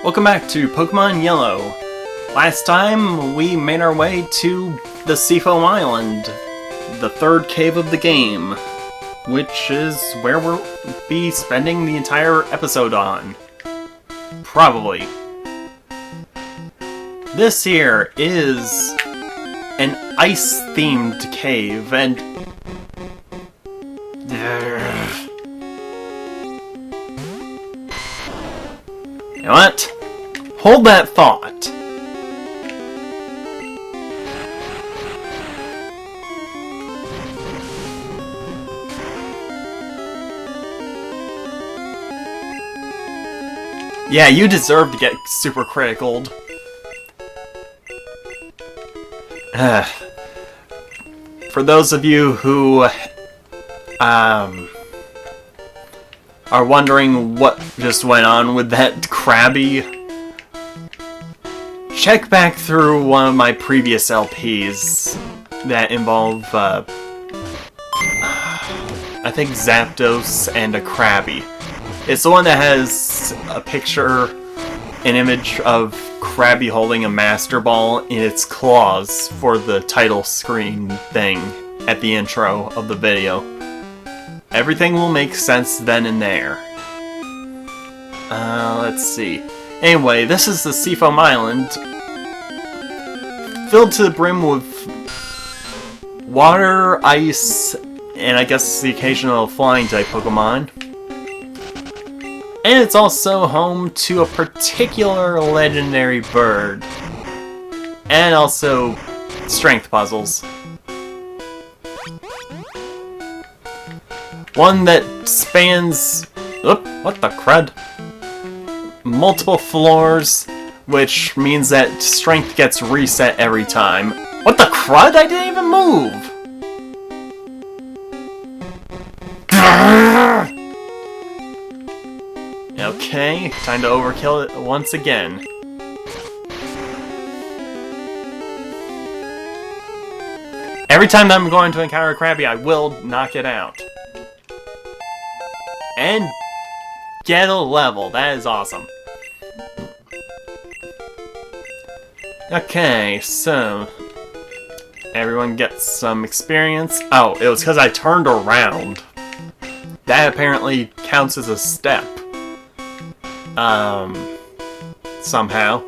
Welcome back to Pokemon Yellow. Last time we made our way to the Seafoam Island, the third cave of the game, which is where we'll be spending the entire episode on. Probably. This here is an ice-themed cave, and you know what? Hold that thought. Yeah, you deserve to get super critical. For those of you who are wondering what just went on with that Krabby, check back through one of my previous LPs that involve, I think Zapdos and a Krabby. It's the one that has a picture, an image of Krabby holding a Master Ball in its claws for the title screen thing at the intro of the video. Everything will make sense then and there. Let's see. Anyway, this is the Seafoam Island, filled to the brim with water, ice, and I guess the occasional flying type Pokemon. And it's also home to a particular legendary bird. And also strength puzzles. One that spans, what the crud? Multiple floors, which means that strength gets reset every time. What the crud? I didn't even move! Okay, time to overkill it once again. Every time that I'm going to encounter a Krabby, I will knock it out. And get a level. That is awesome. Okay, so everyone gets some experience. Oh, it was because I turned around. That apparently counts as a step. Somehow.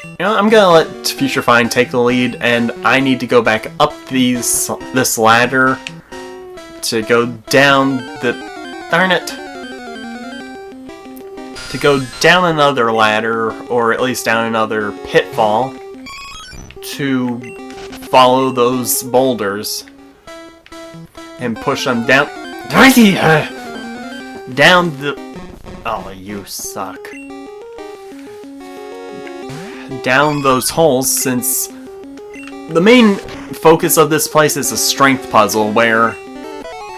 You know, I'm gonna let Future Find take the lead, and I need to go back up this ladder to go down the... Darn it! To go down another ladder, or at least down another pitfall, to follow those boulders and push them down... down the... Oh, you suck. Down those holes, since the main focus of this place is a strength puzzle where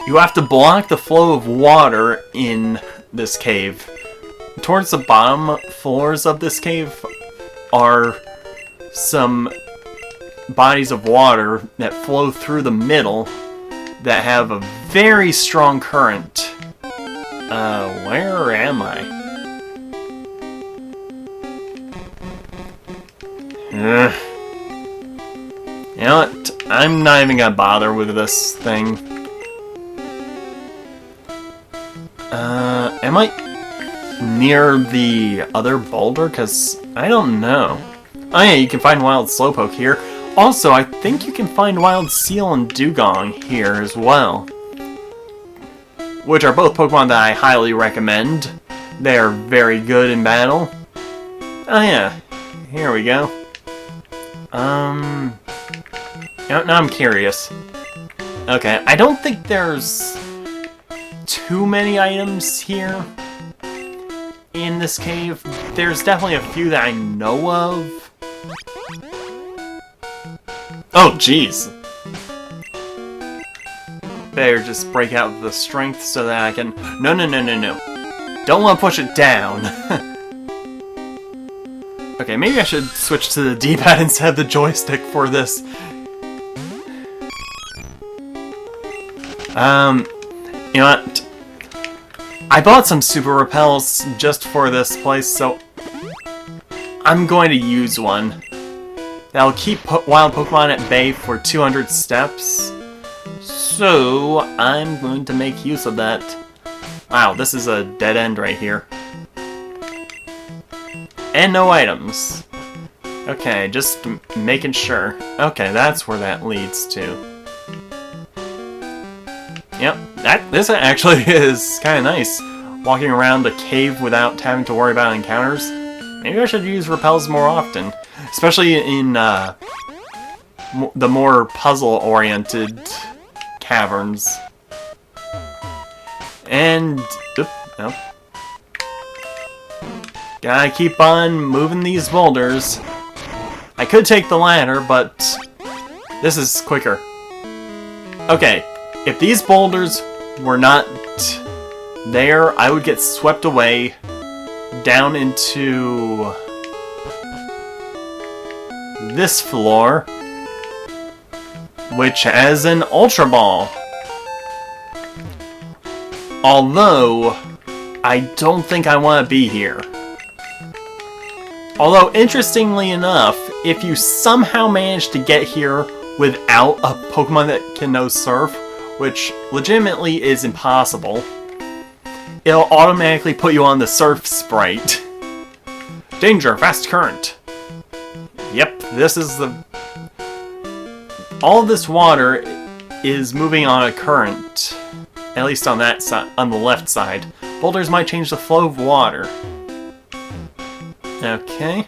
you have to block the flow of water in this cave. Towards the bottom floors of this cave are some bodies of water that flow through the middle that have a very strong current. Where am I? You know what? I'm not even gonna bother with this thing. Am I near the other boulder? Because I don't know. Oh yeah, you can find Wild Slowpoke here. Also, I think you can find Wild Seal and Dugong here as well. Which are both Pokemon that I highly recommend. They are very good in battle. Oh yeah, here we go. Now I'm curious. Okay, I don't think there's too many items here in this cave. There's definitely a few that I know of. Oh, jeez. Better just break out the strength so that I can... No. Don't want to push it down. Okay, maybe I should switch to the D-pad instead of the joystick for this. You know what? I bought some super repels just for this place, so I'm going to use one. That'll keep wild Pokemon at bay for 200 steps. So I'm going to make use of that. Wow, this is a dead end right here. And no items. Okay, just making sure. Okay, that's where that leads to. Yep, this actually is kind of nice. Walking around a cave without having to worry about encounters. Maybe I should use repels more often. Especially in the more puzzle-oriented caverns. And... Oop, no. Gotta keep on moving these boulders. I could take the ladder, but this is quicker. Okay, if these boulders were not there, I would get swept away down into this floor, which has an Ultra Ball. Although, I don't think I want to be here. Although, interestingly enough, if you somehow manage to get here without a Pokemon that can know Surf, which legitimately is impossible, it'll automatically put you on the Surf sprite. Danger, fast current. Yep, this is the... All of this water is moving on a current. At least on that side, on the left side. Boulders might change the flow of water. Okay.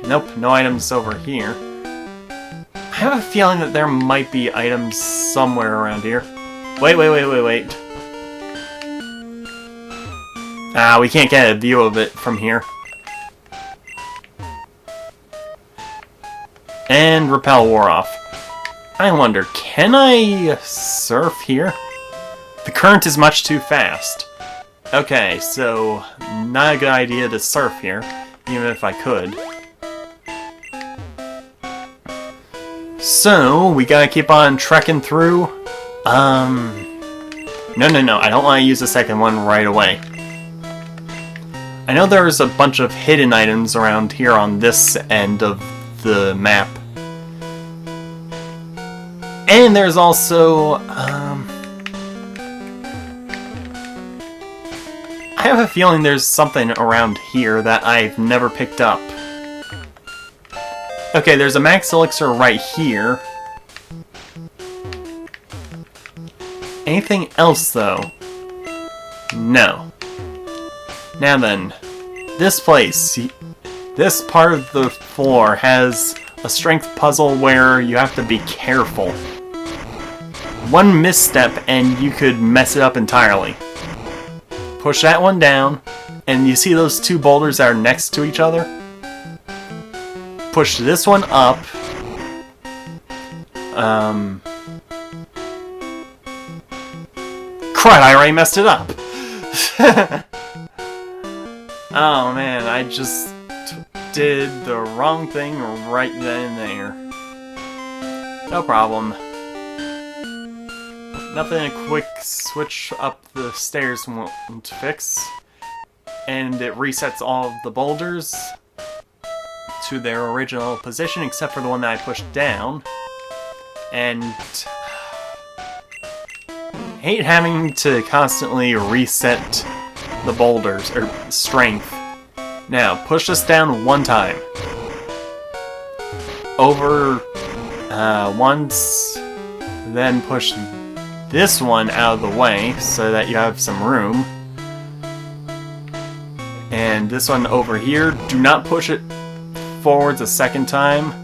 Nope, no items over here. I have a feeling that there might be items somewhere around here. Wait. Ah, we can't get a view of it from here. And repel wore off. I wonder, can I surf here? The current is much too fast. Okay, so not a good idea to surf here, even if I could. So, we gotta keep on trekking through. No, I don't want to use the second one right away. I know there's a bunch of hidden items around here on this end of the map. And there's also, I have a feeling there's something around here that I've never picked up. Okay, there's a max elixir right here. Anything else, though? No. Now then, this place, this part of the floor has a strength puzzle where you have to be careful. One misstep and you could mess it up entirely. Push that one down, and you see those two boulders that are next to each other? Push this one up. Crud, I already messed it up! Oh man, I just did the wrong thing right then and there. No problem. Nothing a quick switch up the stairs won't fix. And it resets all of the boulders to their original position, except for the one that I pushed down. And I hate having to constantly reset the boulders, or strength. Now, push this down one time. Over once, then push this one out of the way so that you have some room. And this one over here, do not push it forwards a second time.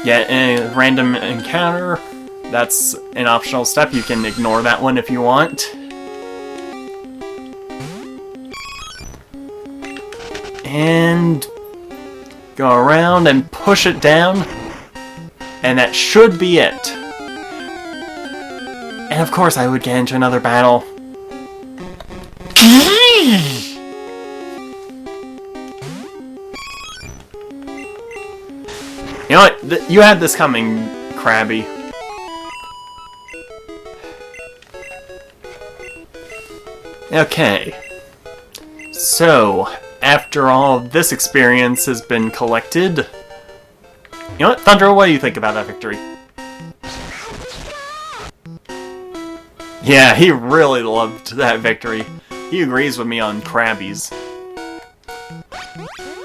Get a random encounter. That's an optional step. You can ignore that one if you want. And go around and push it down. And that should be it. And of course I would get into another battle. You know what? You had this coming, Krabby. Okay. So, after all of this experience has been collected... You know what, Thunder, what do you think about that victory? Yeah, he really loved that victory. He agrees with me on Krabbies.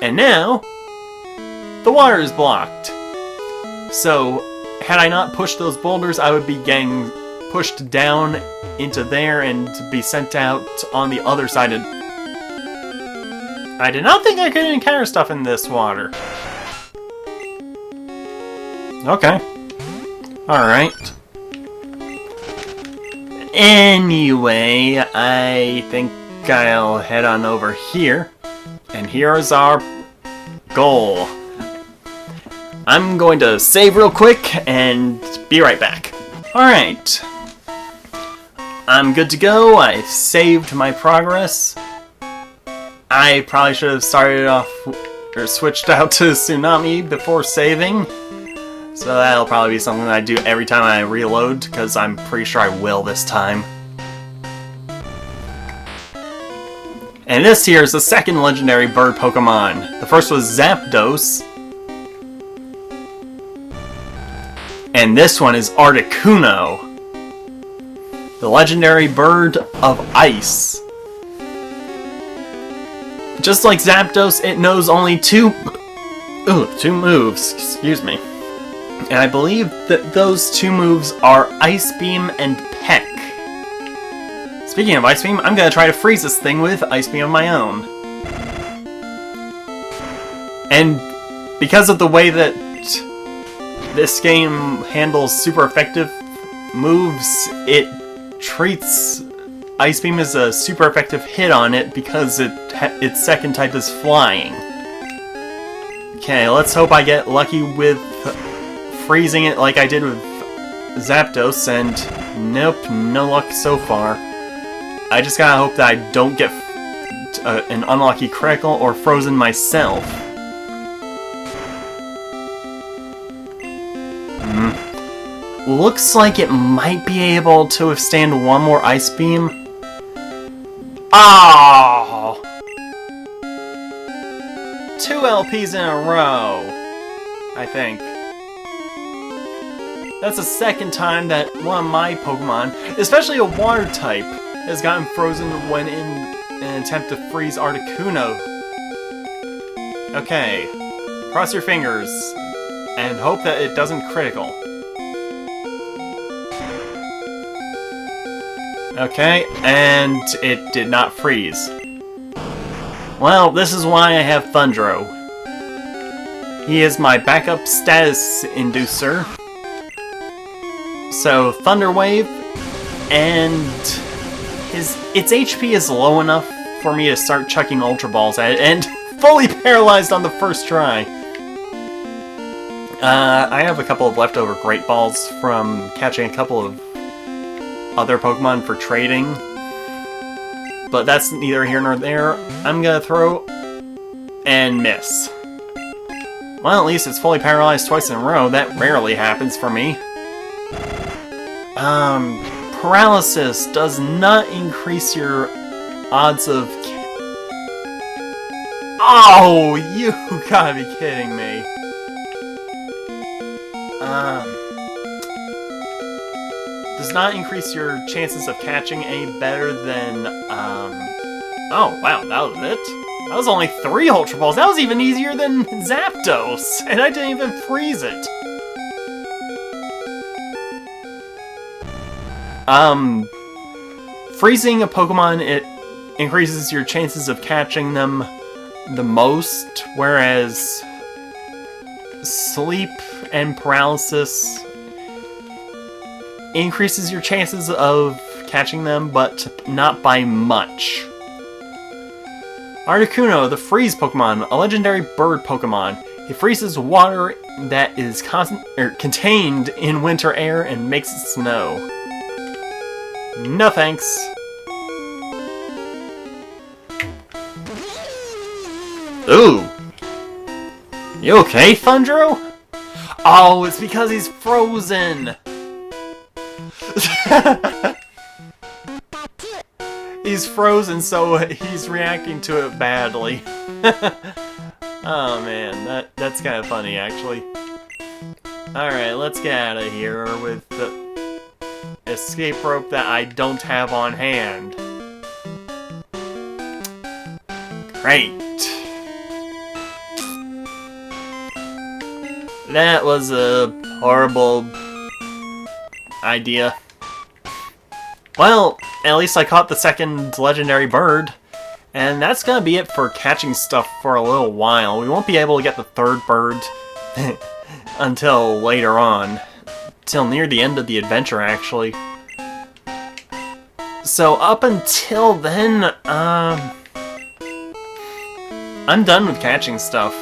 And now, the water is blocked. So, had I not pushed those boulders, I would be getting pushed down into there and be sent out on the other side of... I did not think I could encounter stuff in this water. Okay. Alright. Anyway, I think I'll head on over here. And here's our goal. I'm going to save real quick and be right back. Alright. I'm good to go. I've saved my progress. I probably should have started off or switched out to Tsunami before saving. So that'll probably be something that I do every time I reload, because I'm pretty sure I will this time. And this here is the second legendary bird Pokemon. The first was Zapdos. And this one is Articuno, the legendary bird of ice. Just like Zapdos, it knows only two moves, excuse me. And I believe that those two moves are Ice Beam and Peck. Speaking of Ice Beam, I'm gonna try to freeze this thing with Ice Beam of my own. And because of the way that this game handles super effective moves, it treats Ice Beam as a super effective hit on it because its second type is flying. Okay, let's hope I get lucky with freezing it like I did with Zapdos, and nope, no luck so far. I just gotta hope that I don't get an unlucky critical or frozen myself. Looks like it might be able to withstand one more Ice Beam. Oh! 2 LPs in a row, I think. That's the second time that one of my Pokemon, especially a water type, has gotten frozen when in an attempt to freeze Articuno. Okay, cross your fingers and hope that it doesn't critical. Okay, and it did not freeze. Well, this is why I have Thundro. He is my backup status inducer. So, Thunder Wave, and its HP is low enough for me to start chucking Ultra Balls at it, and fully paralyzed on the first try. I have a couple of leftover Great Balls from catching a couple of other Pokemon for trading, but that's neither here nor there. I'm gonna throw and miss. Well, at least it's fully paralyzed twice in a row. That rarely happens for me. Paralysis does not increase your odds of... Oh, you gotta be kidding me. Does not increase your chances of catching any better than, Oh, wow, that was it? That was only 3 Ultra Balls. That was even easier than Zapdos, and I didn't even freeze it. Freezing a Pokemon, it increases your chances of catching them the most, whereas sleep and paralysis increases your chances of catching them, but not by much. Articuno, the Freeze Pokemon, a legendary bird Pokemon. It freezes water that is contained in winter air and makes it snow. No thanks. Ooh. You okay, Thundro? Oh, it's because he's frozen. He's frozen, so he's reacting to it badly. Oh man, that's kind of funny, actually. Alright, let's get out of here with the escape rope that I don't have on hand. Great. That was a horrible idea. Well, at least I caught the second legendary bird. And that's gonna be it for catching stuff for a little while. We won't be able to get the third bird until later on. Till near the end of the adventure, actually. So up until then, I'm done with catching stuff.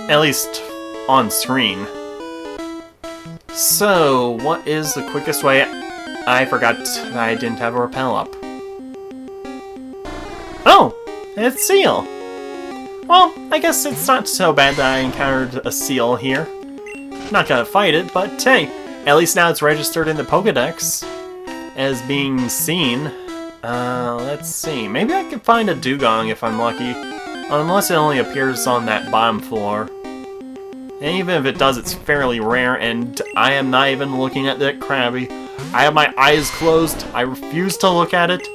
At least on screen. So, what is the quickest way? I forgot that I didn't have a rappel up. Oh! It's seal! Well, I guess it's not so bad that I encountered a seal here. Not gonna fight it, but hey, at least now it's registered in the Pokédex as being seen. Let's see. Maybe I could find a dugong if I'm lucky. Unless it only appears on that bottom floor. And even if it does, it's fairly rare, and I am not even looking at that Krabby. I have my eyes closed. I refuse to look at it.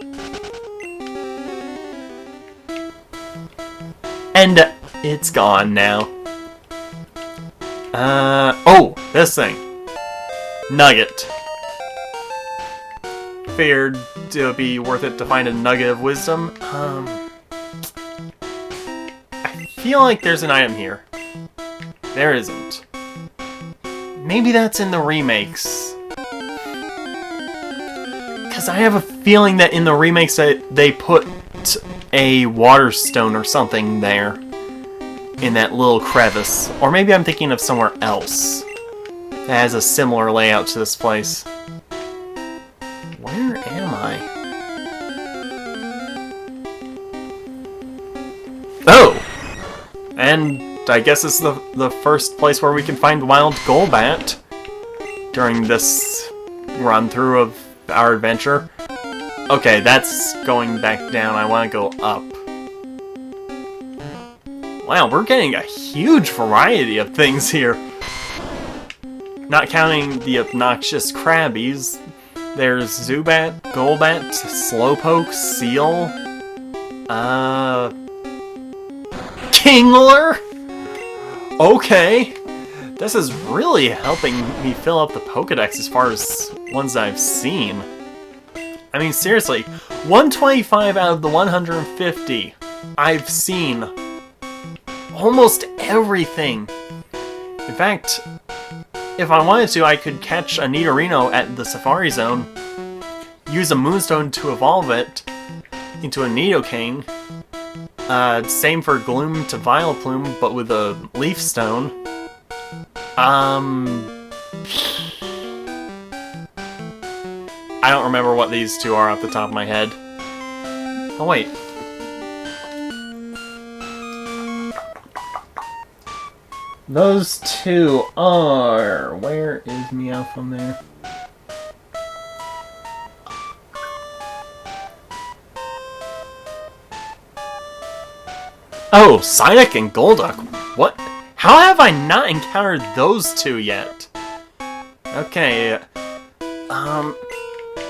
And it's gone now. Oh, this thing. Nugget. Figured it would be worth it to find a nugget of wisdom. I feel like there's an item here. There isn't. Maybe that's in the remakes. Because I have a feeling that in the remakes they put a water stone or something there. In that little crevice. Or maybe I'm thinking of somewhere else. That has a similar layout to this place. Where am I? Oh! And I guess it's the first place where we can find wild Golbat during this run-through of our adventure. Okay, that's going back down. I want to go up. Wow, we're getting a huge variety of things here. Not counting the obnoxious Krabbies. There's Zubat, Golbat, Slowpoke, Seal, Kingler? Okay. This is really helping me fill up the Pokédex as far as ones I've seen. I mean, seriously, 125 out of the 150 I've seen. Almost everything. In fact, if I wanted to, I could catch a Nidorino at the Safari Zone, use a Moonstone to evolve it into a Nidoking. Same for Gloom to Vileplume, but with a Leaf Stone. I don't remember what these two are off the top of my head. Oh, wait. Those two are... Where is Meowth there? Oh, Psyduck and Golduck. What? How have I not encountered those two yet? Okay,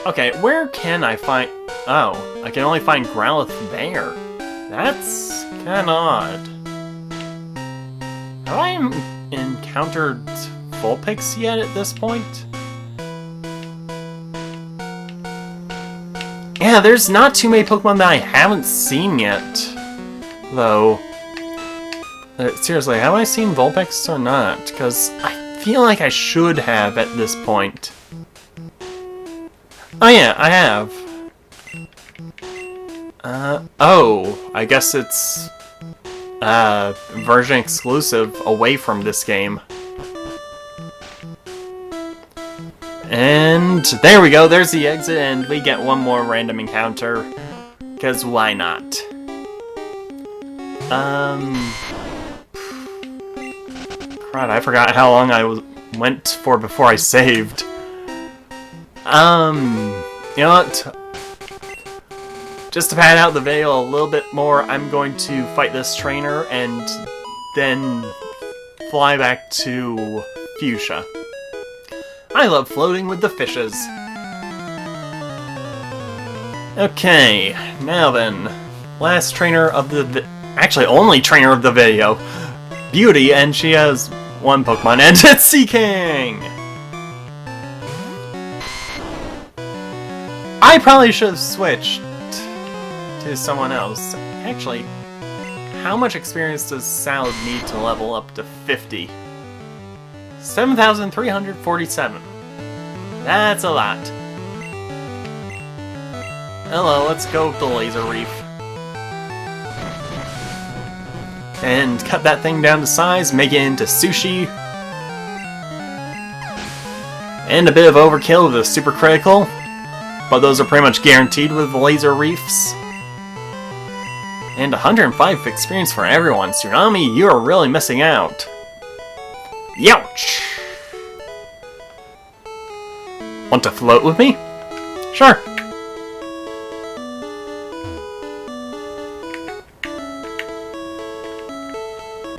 okay, where can I find... Oh, I can only find Growlithe there. That's kinda odd. Have I encountered Vulpix yet at this point? Yeah, there's not too many Pokemon that I haven't seen yet, though. Seriously, have I seen Vulpix or not? Because I feel like I should have at this point. Oh yeah, I have. Oh, I guess it's version exclusive away from this game. And there we go, there's the exit, and we get one more random encounter. Because why not? Crud, I forgot how long I went for before I saved. You know what? Just to pad out the video a little bit more, I'm going to fight this trainer and then fly back to Fuchsia. I love floating with the fishes. Okay, now then, last trainer of the actually only trainer of the video, Beauty, and she has one Pokemon, and it's Seaking! I probably should have switched to someone else. Actually, how much experience does Salad need to level up to 50? 7,347. That's a lot. Hello, let's go with the Laser Reef. And cut that thing down to size, make it into sushi. And a bit of overkill with the super critical, but those are pretty much guaranteed with the Laser Reefs. And 105 experience for everyone. Tsunami, you are really missing out. Youch! Want to float with me? Sure.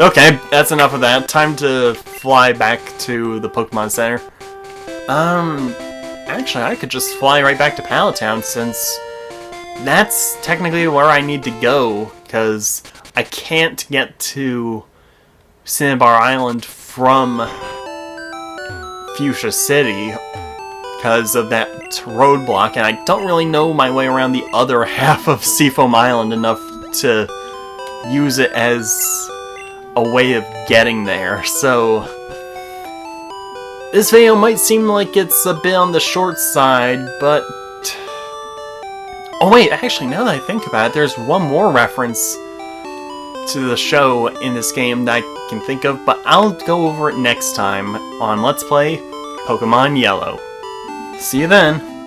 Okay, that's enough of that. Time to fly back to the Pokemon Center. Actually, I could just fly right back to Pallet Town, since that's technically where I need to go, because I can't get to Cinnabar Island from Fuchsia City because of that roadblock, and I don't really know my way around the other half of Seafoam Island enough to use it as a way of getting there, so this video might seem like it's a bit on the short side, but oh wait, actually, now that I think about it, there's one more reference to the show in this game that I can think of, but I'll go over it next time on Let's Play Pokemon Yellow. See you then!